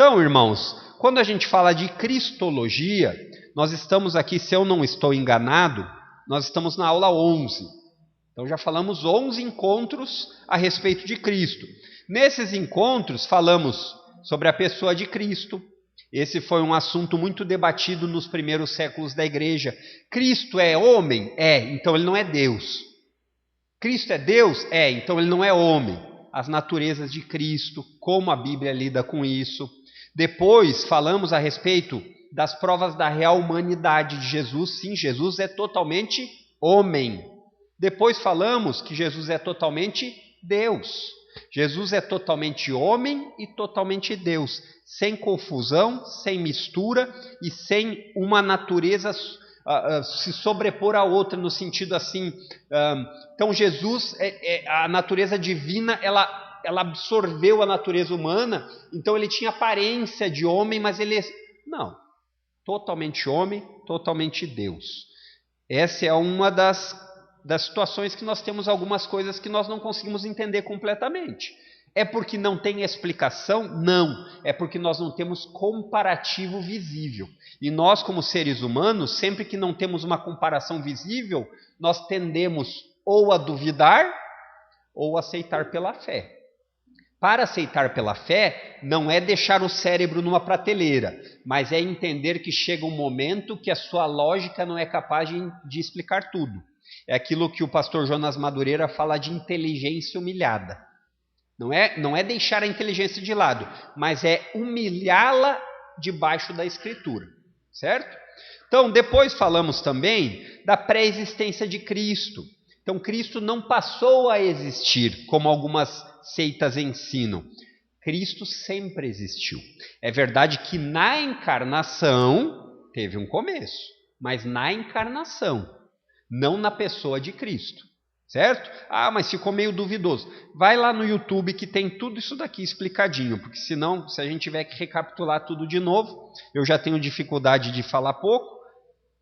Então, irmãos, quando a gente fala de cristologia, nós estamos aqui, se eu não estou enganado, nós estamos na aula 11. Então já falamos 11 encontros a respeito de Cristo. Nesses encontros falamos sobre a pessoa de Cristo. Esse foi um assunto muito debatido nos primeiros séculos da igreja. Cristo é homem? É, então ele não é Deus. Cristo é Deus? É, então ele não é homem. As naturezas de Cristo, como a Bíblia lida com isso. Depois falamos a respeito das provas da real humanidade de Jesus. Sim, Jesus é totalmente homem. Depois falamos que Jesus é totalmente Deus. Jesus é totalmente homem e totalmente Deus, sem confusão, sem mistura e sem uma natureza se sobrepor à outra, no sentido assim. Então Jesus, a natureza divina, ela absorveu a natureza humana, então ele tinha aparência de homem, mas ele não, totalmente homem, totalmente Deus. Essa é uma das situações que nós temos algumas coisas que nós não conseguimos entender completamente. É porque não tem explicação? Não. É porque nós não temos comparativo visível. E nós, como seres humanos, sempre que não temos uma comparação visível, nós tendemos ou a duvidar ou a aceitar pela fé. Para aceitar pela fé, não é deixar o cérebro numa prateleira, mas é entender que chega um momento que a sua lógica não é capaz de explicar tudo. É aquilo que o pastor Jonas Madureira fala de inteligência humilhada. Não é deixar a inteligência de lado, mas é humilhá-la debaixo da Escritura, certo? Então, depois falamos também da pré-existência de Cristo. Então, Cristo não passou a existir, como algumas seitas ensinam. Cristo sempre existiu. É verdade que na encarnação teve um começo, mas na encarnação, não na pessoa de Cristo, certo? Ah, mas ficou meio duvidoso. Vai lá no YouTube que tem tudo isso daqui explicadinho, porque senão, se a gente tiver que recapitular tudo de novo, eu já tenho dificuldade de falar pouco,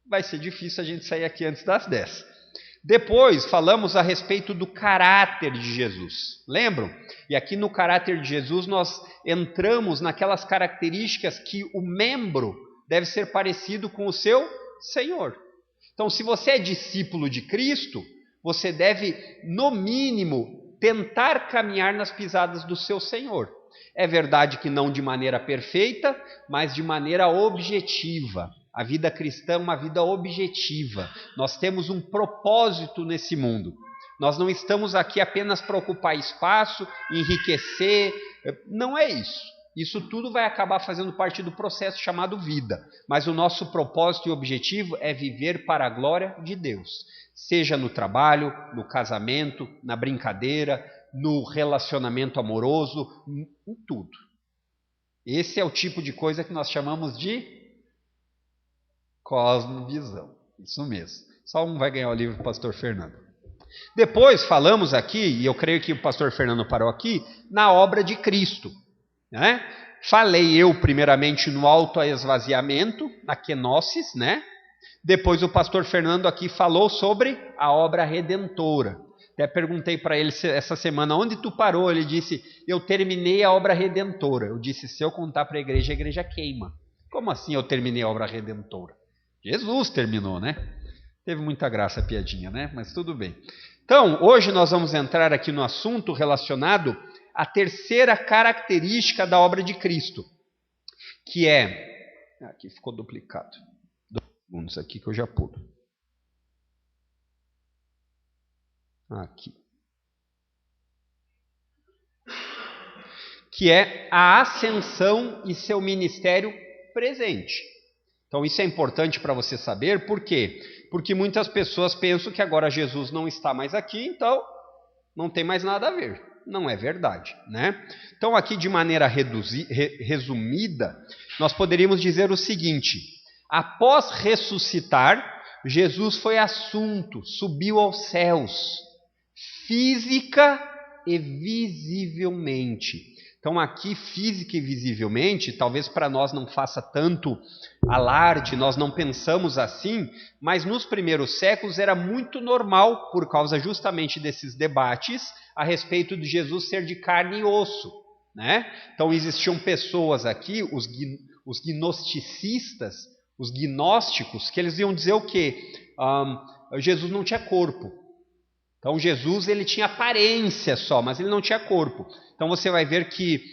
vai ser difícil a gente sair aqui antes das 10. Depois falamos a respeito do caráter de Jesus, lembram? E aqui no caráter de Jesus nós entramos naquelas características que o membro deve ser parecido com o seu Senhor. Então, se você é discípulo de Cristo, você deve, no mínimo, tentar caminhar nas pisadas do seu Senhor. É verdade que não de maneira perfeita, mas de maneira objetiva. A vida cristã é uma vida objetiva. Nós temos um propósito nesse mundo. Nós não estamos aqui apenas para ocupar espaço, enriquecer. Não é isso. Isso tudo vai acabar fazendo parte do processo chamado vida. Mas o nosso propósito e objetivo é viver para a glória de Deus. Seja no trabalho, no casamento, na brincadeira, no relacionamento amoroso, em tudo. Esse é o tipo de coisa que nós chamamos de cosmovisão. Isso mesmo. Só um vai ganhar o livro do pastor Fernando. Depois falamos aqui, e eu creio que o pastor Fernando parou aqui, na obra de Cristo. Né? Falei eu primeiramente no autoesvaziamento, na kenosis, né? Depois o pastor Fernando aqui falou sobre a obra redentora. Até perguntei para ele essa semana, onde tu parou? Ele disse, eu terminei a obra redentora. Eu disse, se eu contar para a igreja queima. Como assim eu terminei a obra redentora? Jesus terminou, né? Teve muita graça a piadinha, né? Mas tudo bem. Então, hoje nós vamos entrar aqui no assunto relacionado à terceira característica da obra de Cristo, que é... Aqui ficou duplicado. 2 segundos aqui que eu já pulo. Aqui. Que é a ascensão e seu ministério presente. Então isso é importante para você saber, por quê? Porque muitas pessoas pensam que agora Jesus não está mais aqui, então não tem mais nada a ver. Não é verdade, né? Então aqui de maneira resumida, nós poderíamos dizer o seguinte, após ressuscitar, Jesus foi assunto, subiu aos céus, física e visivelmente. Então aqui, física e visivelmente, talvez para nós não faça tanto alarde, nós não pensamos assim, mas nos primeiros séculos era muito normal, por causa justamente desses debates, a respeito de Jesus ser de carne e osso. né? Então existiam pessoas aqui, os gnosticistas, os gnósticos, que eles iam dizer o quê? Jesus não tinha corpo. Então Jesus ele tinha aparência só, mas ele não tinha corpo. Então você vai ver que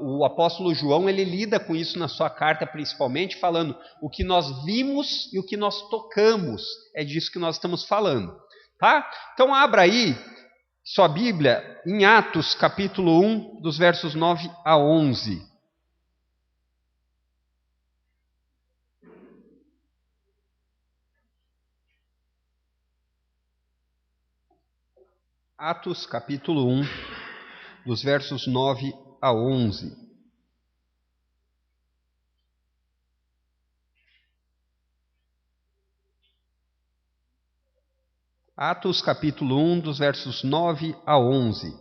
o apóstolo João ele lida com isso na sua carta principalmente, falando o que nós vimos e o que nós tocamos. É disso que nós estamos falando. Tá? Então abra aí sua Bíblia em Atos capítulo 1, dos versos 9 a 11. Atos capítulo 1, dos versos 9 a 11. Atos capítulo 1, dos versos 9 a 11.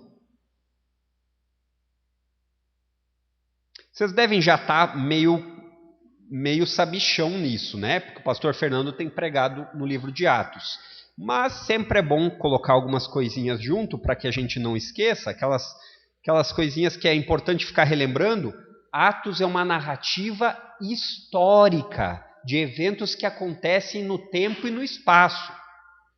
Vocês devem já estar meio sabichão nisso, né? Porque o pastor Fernando tem pregado no livro de Atos. Mas sempre é bom colocar algumas coisinhas junto para que a gente não esqueça, aquelas coisinhas que é importante ficar relembrando. Atos é uma narrativa histórica de eventos que acontecem no tempo e no espaço.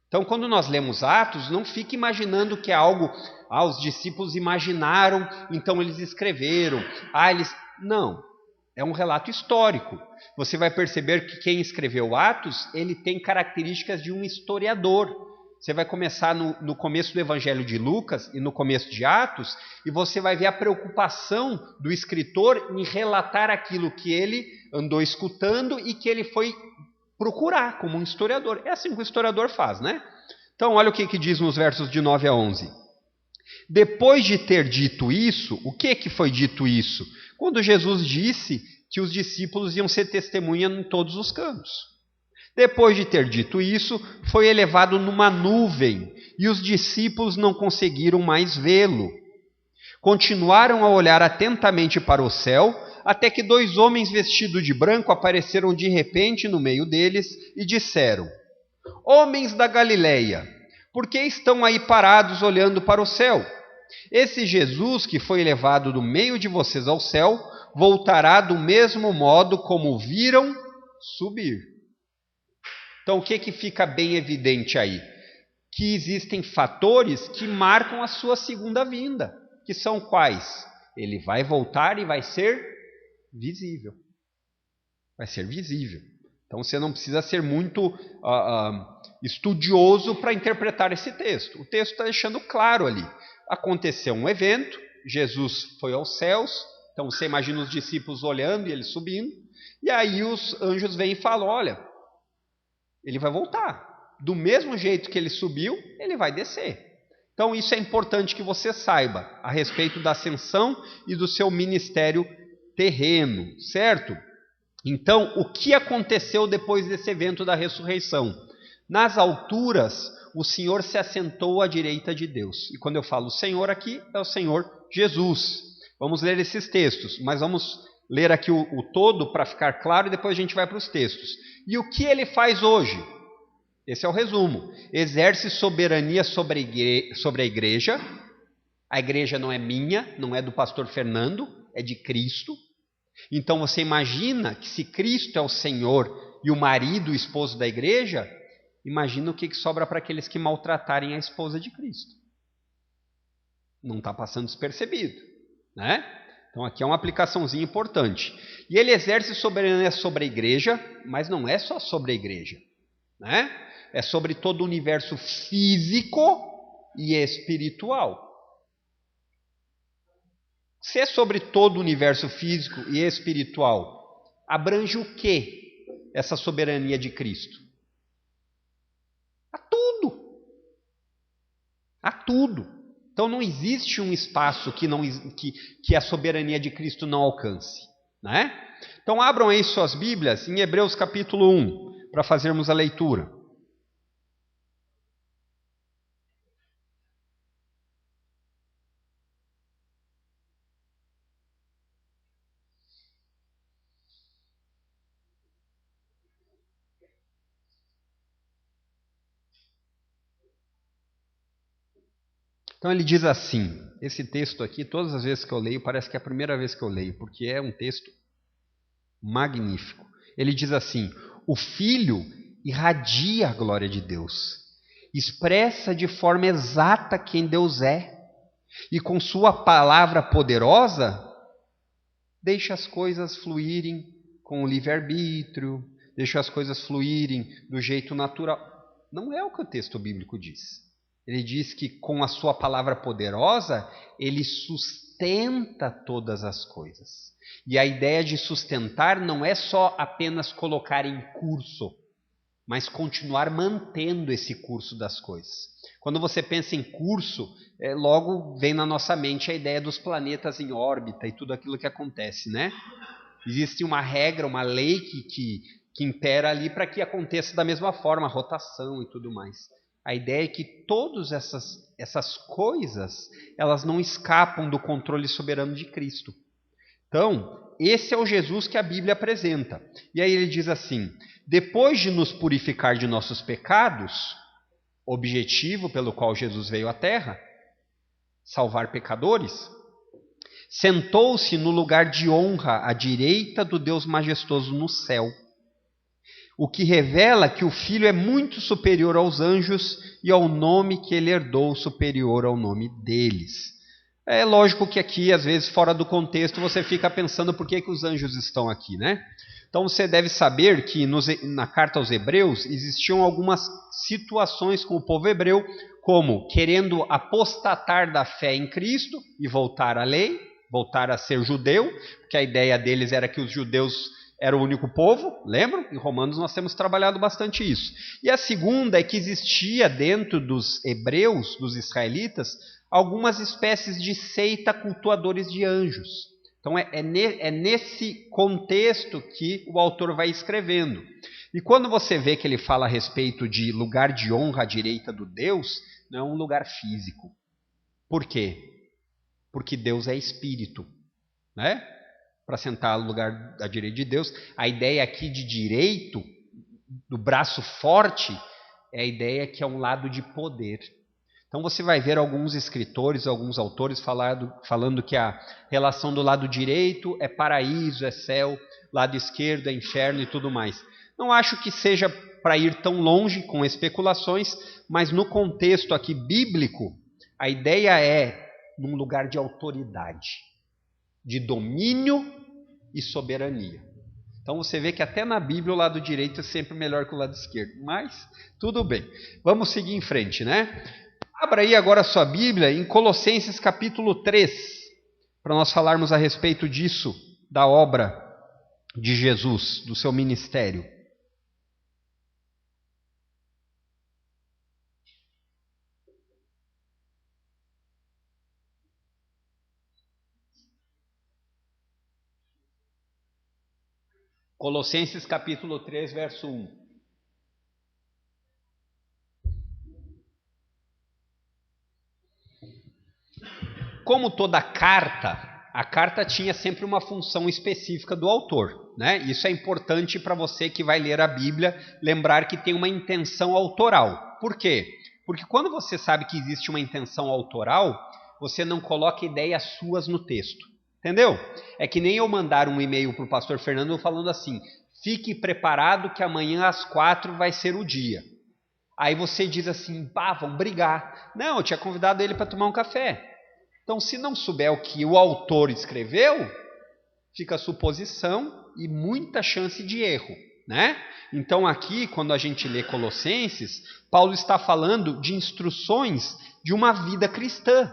Então, quando nós lemos Atos, não fique imaginando que é algo, os discípulos imaginaram, então eles escreveram. Não, é um relato histórico. Você vai perceber que quem escreveu Atos, ele tem características de um historiador. Você vai começar no começo do Evangelho de Lucas e no começo de Atos, e você vai ver a preocupação do escritor em relatar aquilo que ele andou escutando e que ele foi procurar como um historiador. É assim que o historiador faz, né? Então, olha o que diz nos versos de 9 a 11. Depois de ter dito isso, o que foi dito isso? Quando Jesus disse que os discípulos iam ser testemunha em todos os cantos. Depois de ter dito isso, foi elevado numa nuvem e os discípulos não conseguiram mais vê-lo. Continuaram a olhar atentamente para o céu, até que 2 homens vestidos de branco apareceram de repente no meio deles e disseram: Homens da Galileia, por que estão aí parados olhando para o céu? Esse Jesus que foi levado do meio de vocês ao céu, voltará do mesmo modo como o viram subir. Então o que fica bem evidente aí? Que existem fatores que marcam a sua segunda vinda, que são quais? Ele vai voltar e vai ser visível. Vai ser visível. Então você não precisa ser muito estudioso para interpretar esse texto. O texto está deixando claro ali. Aconteceu um evento, Jesus foi aos céus, então você imagina os discípulos olhando e ele subindo, e aí os anjos vêm e falam, olha, ele vai voltar. Do mesmo jeito que ele subiu, ele vai descer. Então isso é importante que você saiba a respeito da ascensão e do seu ministério terreno, certo? Então, o que aconteceu depois desse evento da ressurreição? Nas alturas, o Senhor se assentou à direita de Deus. E quando eu falo Senhor aqui, é o Senhor Jesus. Vamos ler esses textos, mas vamos ler aqui o todo para ficar claro e depois a gente vai para os textos. E o que ele faz hoje? Esse é o resumo. Exerce soberania sobre a igreja. A igreja não é minha, não é do pastor Fernando, é de Cristo. Então você imagina que se Cristo é o Senhor e o marido, o esposo da igreja, imagina o que sobra para aqueles que maltratarem a esposa de Cristo. Não está passando despercebido, né? Então aqui é uma aplicaçãozinha importante. E ele exerce soberania sobre a igreja, mas não é só sobre a igreja, né? É sobre todo o universo físico e espiritual. Se é sobre todo o universo físico e espiritual, abrange o que essa soberania de Cristo? A tudo. A tudo. Então não existe um espaço que a soberania de Cristo não alcance, né? Então abram aí suas Bíblias em Hebreus capítulo 1, para fazermos a leitura. Então ele diz assim, esse texto aqui, todas as vezes que eu leio, parece que é a primeira vez que eu leio, porque é um texto magnífico. Ele diz assim: o Filho irradia a glória de Deus, expressa de forma exata quem Deus é, e com sua palavra poderosa, deixa as coisas fluírem com o livre-arbítrio, deixa as coisas fluírem do jeito natural. Não é o que o texto bíblico diz. Ele diz que com a sua palavra poderosa, ele sustenta todas as coisas. E a ideia de sustentar não é só apenas colocar em curso, mas continuar mantendo esse curso das coisas. Quando você pensa em curso, logo vem na nossa mente a ideia dos planetas em órbita e tudo aquilo que acontece, né? Existe uma regra, uma lei que impera ali para que aconteça da mesma forma, a rotação e tudo mais. A ideia é que todas essas coisas, elas não escapam do controle soberano de Cristo. Então, esse é o Jesus que a Bíblia apresenta. E aí ele diz assim: depois de nos purificar de nossos pecados, objetivo pelo qual Jesus veio à Terra, salvar pecadores, sentou-se no lugar de honra à direita do Deus majestoso no céu, o que revela que o Filho é muito superior aos anjos e ao nome que ele herdou superior ao nome deles. É lógico que aqui, às vezes, fora do contexto, você fica pensando por que os anjos estão aqui, né? Então você deve saber que na carta aos Hebreus existiam algumas situações com o povo hebreu, como querendo apostatar da fé em Cristo e voltar à lei, voltar a ser judeu, porque a ideia deles era que os judeus eram o único povo, lembram? Em Romanos nós temos trabalhado bastante isso. E a segunda é que existia dentro dos hebreus, dos israelitas, algumas espécies de seita cultuadores de anjos. Então é nesse contexto que o autor vai escrevendo. E quando você vê que ele fala a respeito de lugar de honra à direita do Deus, não é um lugar físico. Por quê? Porque Deus é espírito, né? Para sentar no lugar da direita de Deus. A ideia aqui de direito, do braço forte, é a ideia que é um lado de poder. Então você vai ver alguns escritores, alguns autores falando que a relação do lado direito é paraíso, é céu, lado esquerdo é inferno e tudo mais. Não acho que seja para ir tão longe com especulações, mas no contexto aqui bíblico, a ideia é num lugar de autoridade, de domínio e soberania. Então você vê que até na Bíblia o lado direito é sempre melhor que o lado esquerdo, mas tudo bem. Vamos seguir em frente, né? Abra aí agora a sua Bíblia em Colossenses capítulo 3, para nós falarmos a respeito disso, da obra de Jesus, do seu ministério. Colossenses capítulo 3, verso 1. Como toda carta, a carta tinha sempre uma função específica do autor, né? Isso é importante para você que vai ler a Bíblia, lembrar que tem uma intenção autoral. Por quê? Porque quando você sabe que existe uma intenção autoral, você não coloca ideias suas no texto. Entendeu? É que nem eu mandar um e-mail para o pastor Fernando falando assim: fique preparado que amanhã às 4 vai ser o dia. Aí você diz assim: vamos brigar. Não, eu tinha convidado ele para tomar um café. Então, se não souber o que o autor escreveu, fica suposição e muita chance de erro, né? Então, aqui, quando a gente lê Colossenses, Paulo está falando de instruções de uma vida cristã.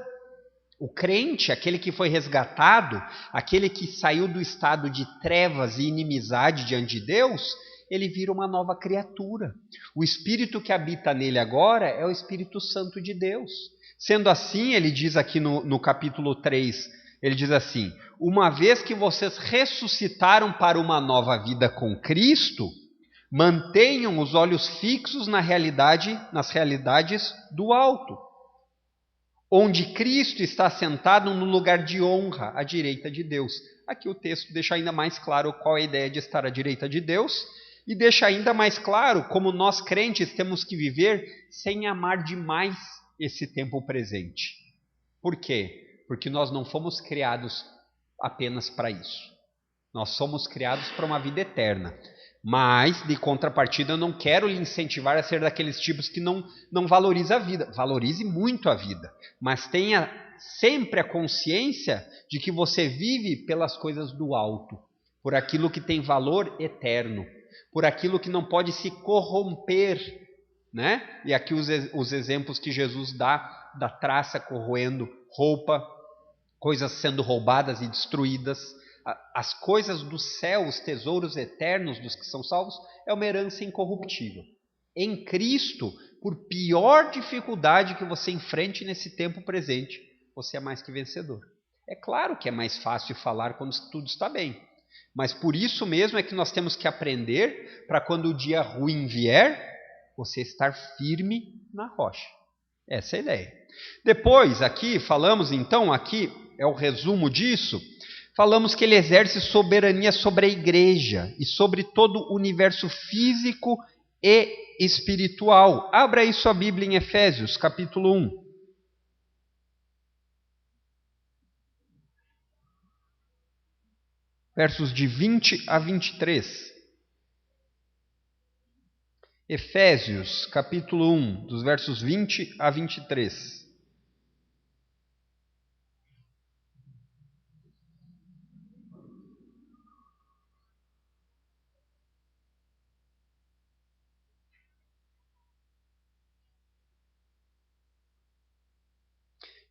O crente, aquele que foi resgatado, aquele que saiu do estado de trevas e inimizade diante de Deus, ele vira uma nova criatura. O Espírito que habita nele agora é o Espírito Santo de Deus. Sendo assim, ele diz aqui no capítulo 3, ele diz assim: uma vez que vocês ressuscitaram para uma nova vida com Cristo, mantenham os olhos fixos nas realidades do alto, onde Cristo está sentado no lugar de honra à direita de Deus. Aqui o texto deixa ainda mais claro qual é a ideia de estar à direita de Deus, e deixa ainda mais claro como nós crentes temos que viver sem amar demais esse tempo presente. Por quê? Porque nós não fomos criados apenas para isso. Nós somos criados para uma vida eterna. Mas, de contrapartida, eu não quero lhe incentivar a ser daqueles tipos que não valoriza a vida. Valorize muito a vida, mas tenha sempre a consciência de que você vive pelas coisas do alto, por aquilo que tem valor eterno, por aquilo que não pode se corromper, né? E aqui os exemplos que Jesus dá da traça corroendo roupa, coisas sendo roubadas e destruídas. As coisas do céu, os tesouros eternos dos que são salvos, é uma herança incorruptível. Em Cristo, por pior dificuldade que você enfrente nesse tempo presente, você é mais que vencedor. É claro que é mais fácil falar quando tudo está bem, mas por isso mesmo é que nós temos que aprender para quando o dia ruim vier, você estar firme na rocha. Essa é a ideia. Depois, aqui, falamos então, aqui é o resumo disso, falamos que ele exerce soberania sobre a igreja e sobre todo o universo físico e espiritual. Abra aí sua Bíblia em Efésios, capítulo 1. Versos de 20 a 23. Efésios, capítulo 1, dos versos 20 a 23.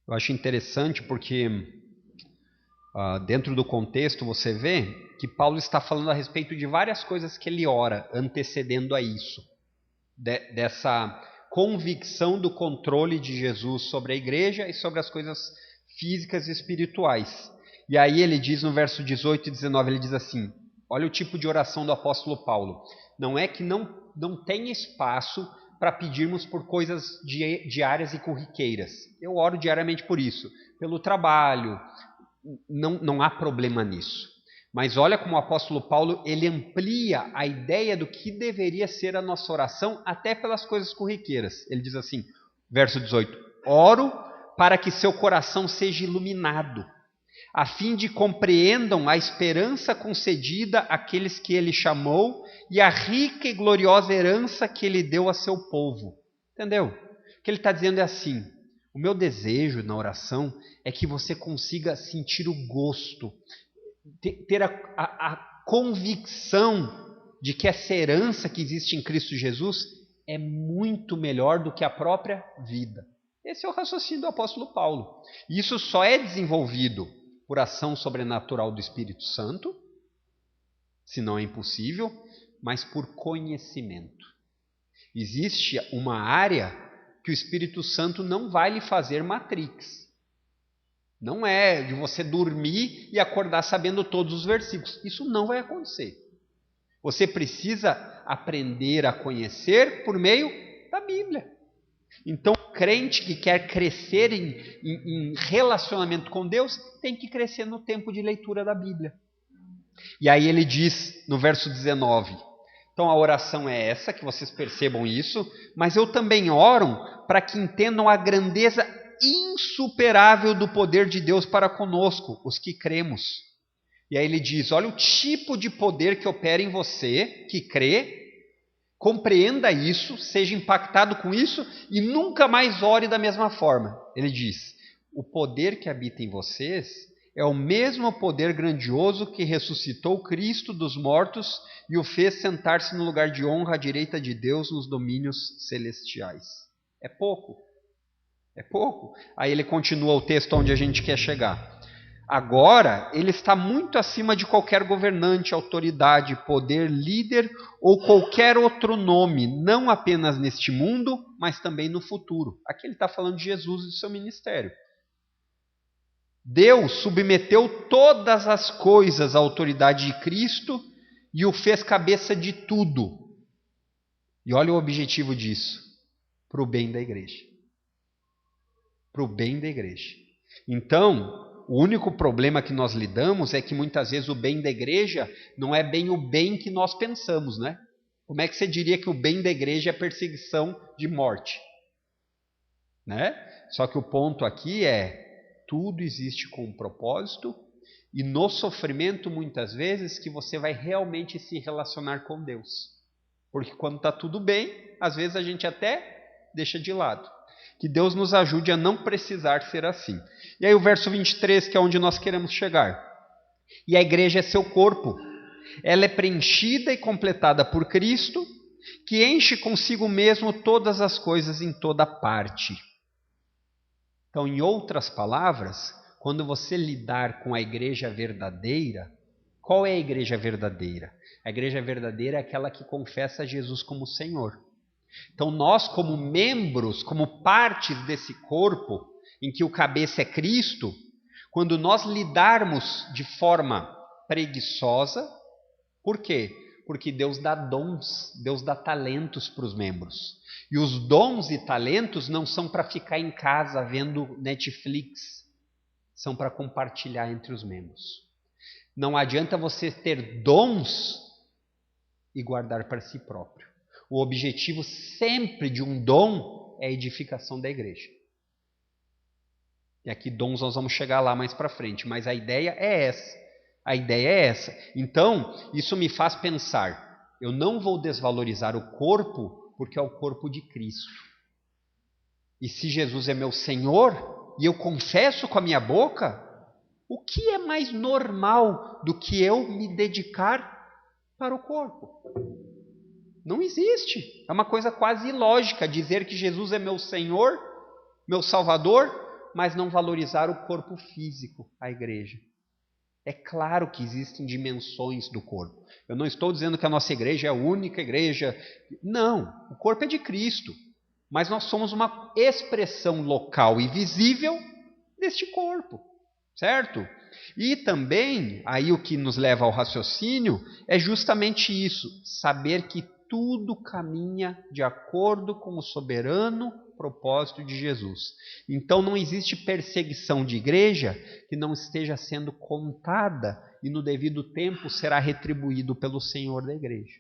Eu acho interessante porque dentro do contexto você vê que Paulo está falando a respeito de várias coisas que ele ora antecedendo a isso, dessa convicção do controle de Jesus sobre a igreja e sobre as coisas físicas e espirituais. E aí ele diz no verso 18 e 19, ele diz assim, olha o tipo de oração do apóstolo Paulo, não é que não tem espaço para pedirmos por coisas diárias e corriqueiras. Eu oro diariamente por isso, pelo trabalho, não há problema nisso. Mas olha como o apóstolo Paulo, ele amplia a ideia do que deveria ser a nossa oração até pelas coisas corriqueiras. Ele diz assim, verso 18, oro para que seu coração seja iluminado, a fim de compreendam a esperança concedida àqueles que ele chamou e a rica e gloriosa herança que ele deu a seu povo. Entendeu? O que ele está dizendo é assim, o meu desejo na oração é que você consiga sentir o gosto, ter a convicção de que essa herança que existe em Cristo Jesus é muito melhor do que a própria vida. Esse é o raciocínio do apóstolo Paulo. E isso só é desenvolvido por ação sobrenatural do Espírito Santo, se não é impossível, mas por conhecimento. Existe uma área que o Espírito Santo não vai lhe fazer matrix. Não é de você dormir e acordar sabendo todos os versículos. Isso não vai acontecer. Você precisa aprender a conhecer por meio da Bíblia. Então, o crente que quer crescer em relacionamento com Deus, tem que crescer no tempo de leitura da Bíblia. E aí ele diz no verso 19, então a oração é essa, que vocês percebam isso, mas eu também oro para que entendam a grandeza insuperável do poder de Deus para conosco, os que cremos. E aí ele diz, olha o tipo de poder que opera em você, que crê, compreenda isso, seja impactado com isso e nunca mais ore da mesma forma. Ele diz, o poder que habita em vocês é o mesmo poder grandioso que ressuscitou Cristo dos mortos e o fez sentar-se no lugar de honra à direita de Deus nos domínios celestiais. É pouco. É pouco. Aí ele continua o texto onde a gente quer chegar. Agora, ele está muito acima de qualquer governante, autoridade, poder, líder ou qualquer outro nome, não apenas neste mundo, mas também no futuro. Aqui ele está falando de Jesus e do seu ministério. Deus submeteu todas as coisas à autoridade de Cristo e o fez cabeça de tudo. E olha o objetivo disso, para o bem da igreja. Para o bem da igreja. Então, o único problema que nós lidamos é que muitas vezes o bem da igreja não é bem o bem que nós pensamos, né? Como é que você diria que o bem da igreja é perseguição de morte? Né? Só que o ponto aqui é, tudo existe com um propósito, e no sofrimento, muitas vezes, que você vai realmente se relacionar com Deus. Porque quando está tudo bem, às vezes a gente até deixa de lado. Que Deus nos ajude a não precisar ser assim. E aí o verso 23, que é onde nós queremos chegar. E a igreja é seu corpo. Ela é preenchida e completada por Cristo, que enche consigo mesmo todas as coisas em toda parte. Então, em outras palavras, quando você lidar com a igreja verdadeira, qual é a igreja verdadeira? A igreja verdadeira é aquela que confessa Jesus como Senhor. Então, nós, como membros, como partes desse corpo, em que o cabeça é Cristo, quando nós lidarmos de forma preguiçosa, por quê? Porque Deus dá dons, Deus dá talentos para os membros. E os dons e talentos não são para ficar em casa vendo Netflix, são para compartilhar entre os membros. Não adianta você ter dons e guardar para si próprio. O objetivo sempre de um dom é a edificação da igreja. E aqui dons nós vamos chegar lá mais para frente, mas a ideia é essa. A ideia é essa. Então, isso me faz pensar, eu não vou desvalorizar o corpo porque é o corpo de Cristo. E se Jesus é meu Senhor e eu confesso com a minha boca, o que é mais normal do que eu me dedicar para o corpo? Não existe. É uma coisa quase ilógica dizer que Jesus é meu Senhor, meu Salvador, mas não valorizar o corpo físico, a igreja. É claro que existem dimensões do corpo. Eu não estou dizendo que a nossa igreja é a única igreja. Não, o corpo é de Cristo. Mas nós somos uma expressão local e visível deste corpo, certo? E também, aí o que nos leva ao raciocínio, é justamente isso, saber que tudo caminha de acordo com o soberano propósito de Jesus. Então não existe perseguição de igreja que não esteja sendo contada e no devido tempo será retribuído pelo Senhor da igreja.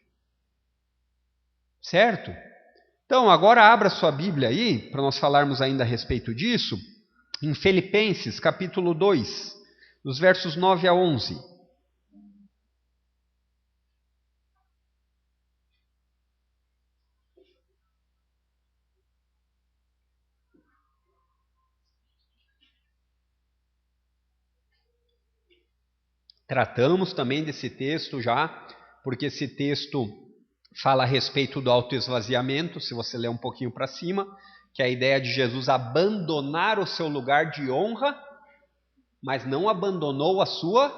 Certo? Então agora abra sua Bíblia aí, para nós falarmos ainda a respeito disso, em Filipenses capítulo 2, dos versos 9 a 11. Tratamos também desse texto já, porque esse texto fala a respeito do autoesvaziamento, se você ler um pouquinho para cima, que é a ideia de Jesus abandonar o seu lugar de honra, mas não abandonou a sua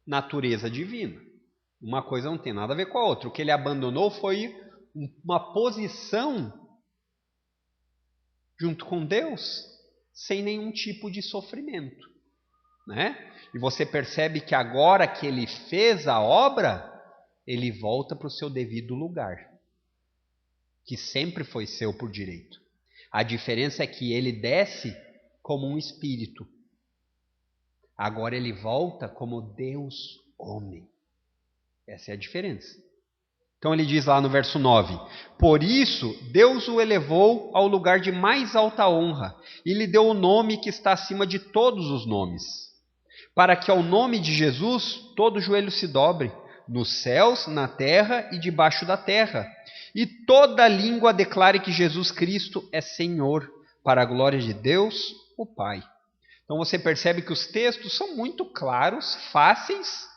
natureza divina. Uma coisa não tem nada a ver com a outra. O que ele abandonou foi uma posição junto com Deus, sem nenhum tipo de sofrimento, né? E você percebe que agora que ele fez a obra, ele volta para o seu devido lugar, que sempre foi seu por direito. A diferença é que ele desce como um espírito. Agora ele volta como Deus homem. Essa é a diferença. Então ele diz lá no verso 9: por isso Deus o elevou ao lugar de mais alta honra e lhe deu o nome que está acima de todos os nomes, para que ao nome de Jesus todo joelho se dobre, nos céus, na terra e debaixo da terra, e toda língua declare que Jesus Cristo é Senhor, para a glória de Deus, o Pai. Então você percebe que os textos são muito claros, fáceis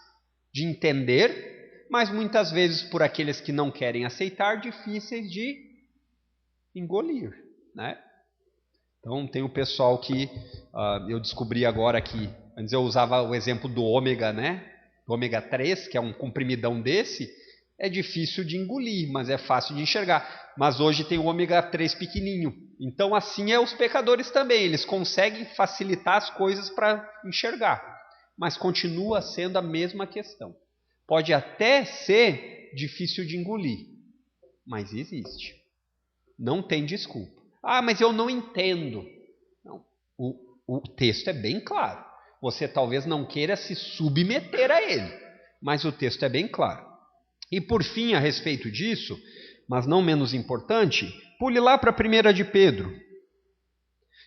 de entender, mas muitas vezes por aqueles que não querem aceitar, difíceis de engolir, né? Então tem o pessoal que eu descobri agora que antes eu usava o exemplo do ômega, né? Do ômega 3, que é um comprimidão desse, é difícil de engolir, mas é fácil de enxergar. Mas hoje tem o ômega 3 pequenininho. Então assim é os pecadores também, eles conseguem facilitar as coisas para enxergar, mas continua sendo a mesma questão. Pode até ser difícil de engolir, mas existe. Não tem desculpa. Ah, mas eu não entendo. Não, o texto é bem claro. Você talvez não queira se submeter a ele, mas o texto é bem claro. E por fim, a respeito disso, mas não menos importante, pule lá para 1 de Pedro,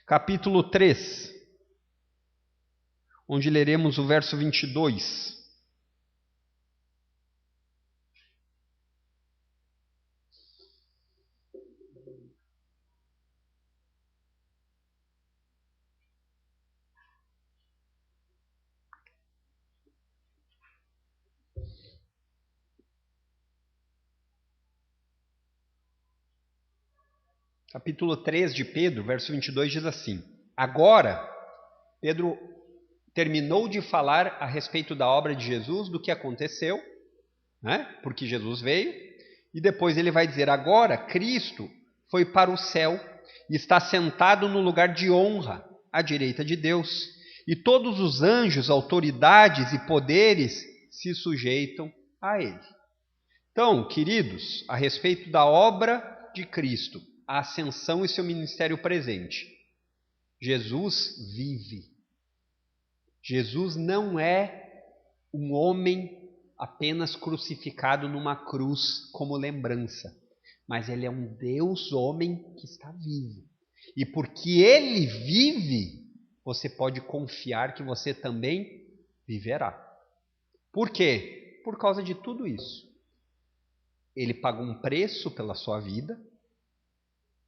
capítulo 3. onde leremos o verso 22. Capítulo 3 de Pedro, verso 22 diz assim: Agora, Pedro terminou de falar a respeito da obra de Jesus, do que aconteceu, né? Porque Jesus veio, e depois ele vai dizer: agora Cristo foi para o céu e está sentado no lugar de honra, à direita de Deus, e todos os anjos, autoridades e poderes se sujeitam a ele. Então, queridos, a respeito da obra de Cristo, a ascensão e seu ministério presente, Jesus vive. Jesus não é um homem apenas crucificado numa cruz como lembrança, mas ele é um Deus homem que está vivo. E porque ele vive, você pode confiar que você também viverá. Por quê? Por causa de tudo isso. Ele pagou um preço pela sua vida,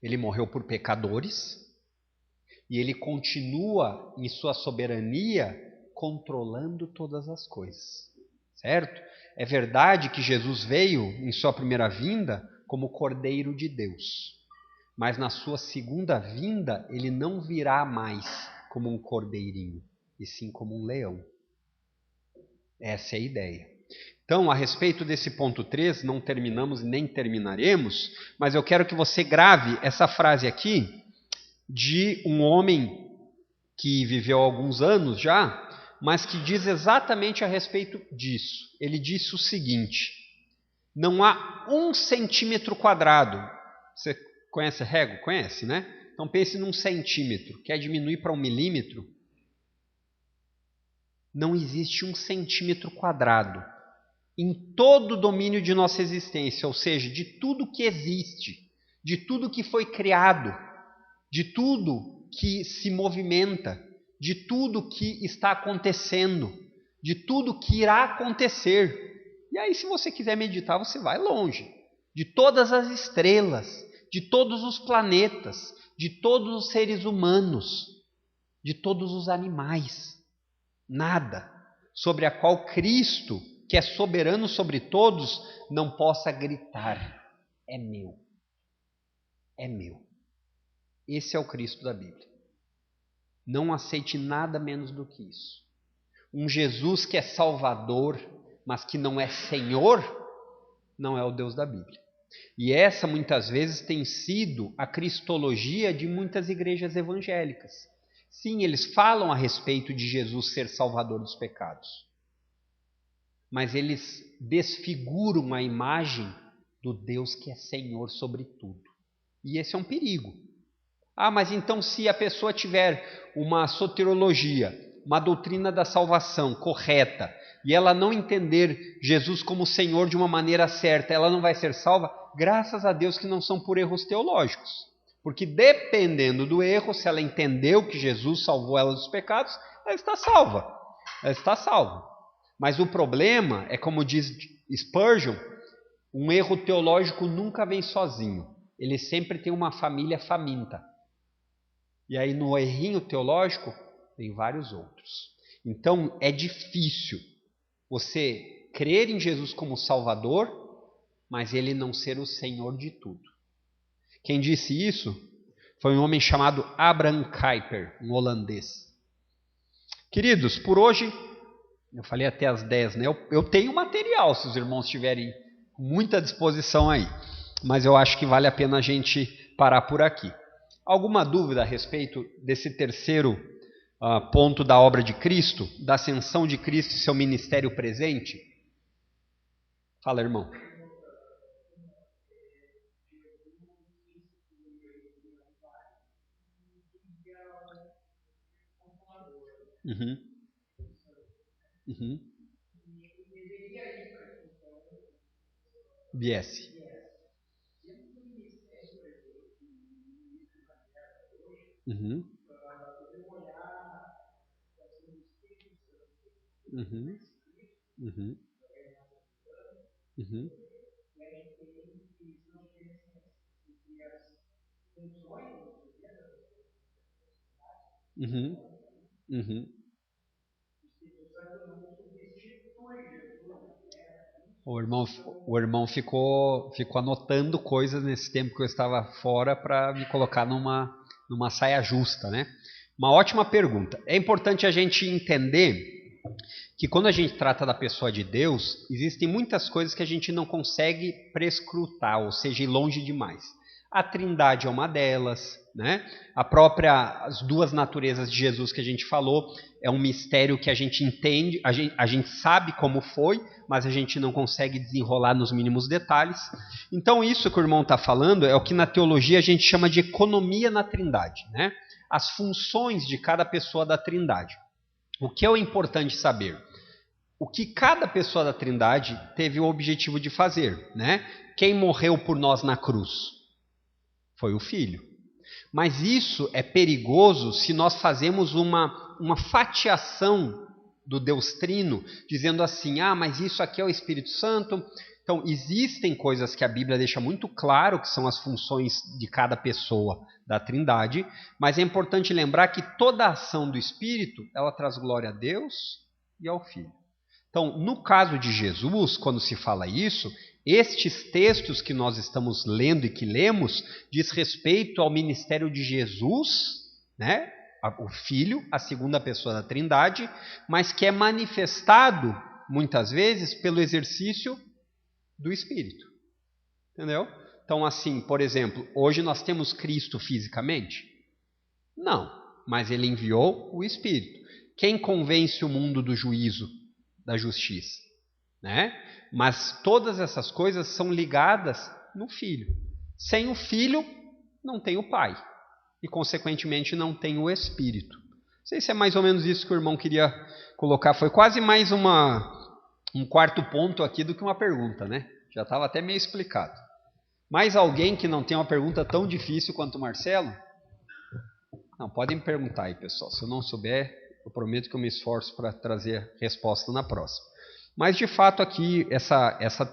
ele morreu por pecadores, e ele continua em sua soberania controlando todas as coisas, certo? É verdade que Jesus veio em sua primeira vinda como Cordeiro de Deus, mas na sua segunda vinda ele não virá mais como um cordeirinho, e sim como um leão. Essa é a ideia. Então, a respeito desse ponto 3, não terminamos e nem terminaremos, mas eu quero que você grave essa frase aqui de um homem que viveu alguns anos já, mas que diz exatamente a respeito disso. Ele disse o seguinte: não há 1 centímetro quadrado. Você conhece régua? Conhece, né? Então pense num centímetro. Quer diminuir para 1 milímetro? Não existe 1 centímetro quadrado em todo o domínio de nossa existência, ou seja, de tudo que existe, de tudo que foi criado, de tudo que se movimenta, de tudo que está acontecendo, de tudo que irá acontecer. E aí, se você quiser meditar, você vai longe. De todas as estrelas, de todos os planetas, de todos os seres humanos, de todos os animais. Nada sobre a qual Cristo, que é soberano sobre todos, não possa gritar: é meu. É meu. Esse é o Cristo da Bíblia. Não aceite nada menos do que isso. Um Jesus que é Salvador, mas que não é Senhor, não é o Deus da Bíblia. E essa muitas vezes tem sido a cristologia de muitas igrejas evangélicas. Sim, eles falam a respeito de Jesus ser Salvador dos pecados, mas eles desfiguram a imagem do Deus que é Senhor sobre tudo. E esse é um perigo. Ah, mas então se a pessoa tiver uma soteriologia, uma doutrina da salvação correta, e ela não entender Jesus como Senhor de uma maneira certa, ela não vai ser salva? Graças a Deus que não são por erros teológicos. Porque dependendo do erro, se ela entendeu que Jesus salvou ela dos pecados, ela está salva. Ela está salva. Mas o problema é, como diz Spurgeon, um erro teológico nunca vem sozinho. Ele sempre tem uma família faminta. E aí no errinho teológico tem vários outros. Então é difícil você crer em Jesus como Salvador, mas ele não ser o Senhor de tudo. Quem disse isso foi um homem chamado Abraham Kuyper, um holandês. Queridos, por hoje, eu falei até às 10, né? Eu tenho material, se os irmãos tiverem muita disposição aí. Mas eu acho que vale a pena a gente parar por aqui. Alguma dúvida a respeito desse terceiro ponto da obra de Cristo, da ascensão de Cristo e seu ministério presente? Fala, irmão. Uhum. Uhum. Viesse. Uhum. Uhum. Uhum. Uhum. Uhum. Uhum. O irmão ficou anotando coisas nesse tempo que eu estava fora para me colocar numa saia justa, né? Uma ótima pergunta. É importante a gente entender que quando a gente trata da pessoa de Deus, existem muitas coisas que a gente não consegue prescrutar, ou seja, ir longe demais. A Trindade é uma delas, né? As duas naturezas de Jesus que a gente falou, é um mistério que a gente entende, a gente sabe como foi, mas a gente não consegue desenrolar nos mínimos detalhes. Então, isso que o irmão está falando é o que na teologia a gente chama de economia na Trindade, né? As funções de cada pessoa da Trindade. O que é importante saber? O que cada pessoa da Trindade teve o objetivo de fazer, né? Quem morreu por nós na cruz? Foi o Filho. Mas isso é perigoso se nós fazemos uma fatiação do Deus Trino, dizendo assim, mas isso aqui é o Espírito Santo. Então, existem coisas que a Bíblia deixa muito claro que são as funções de cada pessoa da Trindade, mas é importante lembrar que toda a ação do Espírito, ela traz glória a Deus e ao Filho. Então, no caso de Jesus, quando se fala isso, estes textos que nós estamos lendo e que lemos diz respeito ao ministério de Jesus, né? O Filho, a segunda pessoa da Trindade, mas que é manifestado muitas vezes pelo exercício do Espírito. Entendeu? Então, assim, por exemplo, hoje nós temos Cristo fisicamente? Não, mas ele enviou o Espírito. Quem convence o mundo do juízo, da justiça? Né? Mas todas essas coisas são ligadas no Filho. Sem o Filho, não tem o Pai. E, consequentemente, não tem o Espírito. Não sei se é mais ou menos isso que o irmão queria colocar. Foi quase mais um quarto ponto aqui do que uma pergunta, né? Já estava até meio explicado. Mais alguém que não tem uma pergunta tão difícil quanto o Marcelo? Não, podem me perguntar aí, pessoal. Se eu não souber, eu prometo que eu me esforço para trazer resposta na próxima. Mas, de fato, aqui,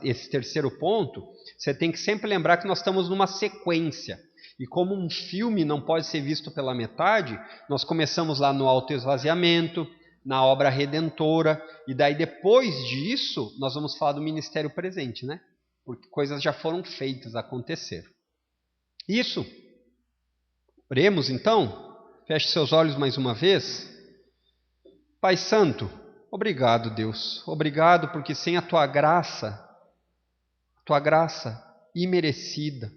esse terceiro ponto, você tem que sempre lembrar que nós estamos numa sequência. E como um filme não pode ser visto pela metade, nós começamos lá no autoesvaziamento, na obra redentora, e daí depois disso, nós vamos falar do ministério presente, né? Porque coisas já foram feitas, aconteceram. Isso. Oremos então? Feche seus olhos mais uma vez. Pai Santo, obrigado, Deus. Obrigado porque sem a tua graça imerecida,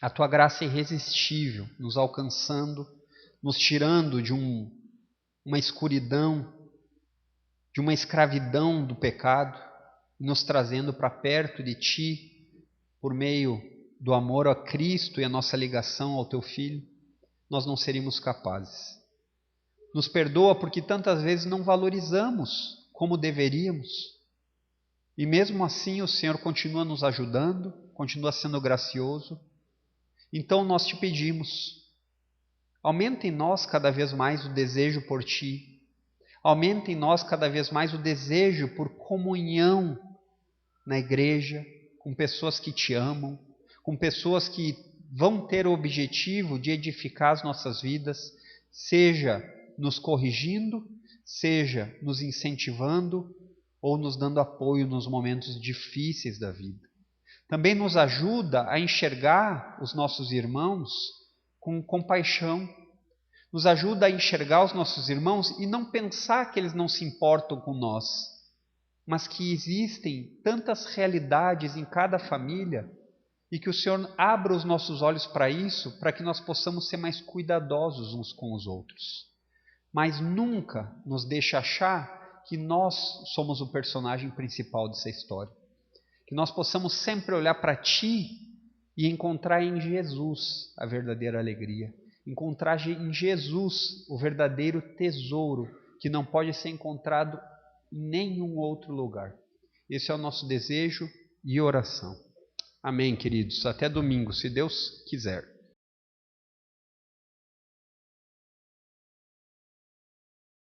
a tua graça irresistível, nos alcançando, nos tirando de uma escuridão, de uma escravidão do pecado, nos trazendo para perto de ti, por meio do amor a Cristo e a nossa ligação ao teu Filho, nós não seríamos capazes. Nos perdoa porque tantas vezes não valorizamos como deveríamos. E mesmo assim o Senhor continua nos ajudando, continua sendo gracioso. Então nós te pedimos, aumenta em nós cada vez mais o desejo por ti. Aumenta em nós cada vez mais o desejo por comunhão na igreja, com pessoas que te amam, com pessoas que vão ter o objetivo de edificar as nossas vidas, seja nos corrigindo, seja nos incentivando ou nos dando apoio nos momentos difíceis da vida. Também nos ajuda a enxergar os nossos irmãos com compaixão, nos ajuda a enxergar os nossos irmãos e não pensar que eles não se importam com nós, mas que existem tantas realidades em cada família e que o Senhor abra os nossos olhos para isso, para que nós possamos ser mais cuidadosos uns com os outros. Mas nunca nos deixe achar que nós somos o personagem principal dessa história. Que nós possamos sempre olhar para Ti e encontrar em Jesus a verdadeira alegria. Encontrar em Jesus o verdadeiro tesouro que não pode ser encontrado em nenhum outro lugar. Esse é o nosso desejo e oração. Amém, queridos. Até domingo, se Deus quiser.